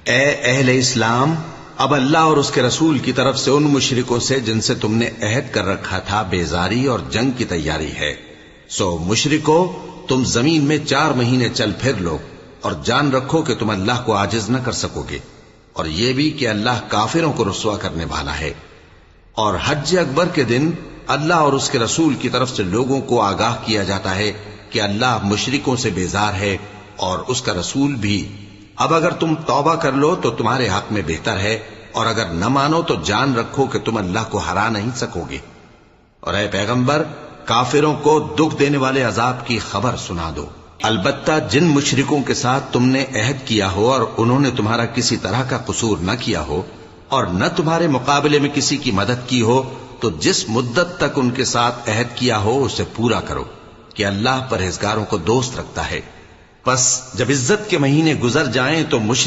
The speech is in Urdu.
اے اہل اسلام، اب اللہ اور اس کے رسول کی طرف سے ان مشرکوں سے جن سے تم نے عہد کر رکھا تھا بیزاری اور جنگ کی تیاری ہے۔ سو مشرکو، تم زمین میں 4 مہینے چل پھر لو اور جان رکھو کہ تم اللہ کو عاجز نہ کر سکو گے، اور یہ بھی کہ اللہ کافروں کو رسوا کرنے والا ہے۔ اور حج اکبر کے دن اللہ اور اس کے رسول کی طرف سے لوگوں کو آگاہ کیا جاتا ہے کہ اللہ مشرکوں سے بیزار ہے اور اس کا رسول بھی۔ اب اگر تم توبہ کر لو تو تمہارے حق میں بہتر ہے، اور اگر نہ مانو تو جان رکھو کہ تم اللہ کو ہرا نہیں سکو گے۔ اور اے پیغمبر، کافروں کو دکھ دینے والے عذاب کی خبر سنا دو۔ البتہ جن مشرکوں کے ساتھ تم نے عہد کیا ہو اور انہوں نے تمہارا کسی طرح کا قصور نہ کیا ہو اور نہ تمہارے مقابلے میں کسی کی مدد کی ہو، تو جس مدت تک ان کے ساتھ عہد کیا ہو اسے پورا کرو کہ اللہ پرہیزگاروں کو دوست رکھتا ہے۔ پس جب عزت کے مہینے گزر جائیں تو مشرک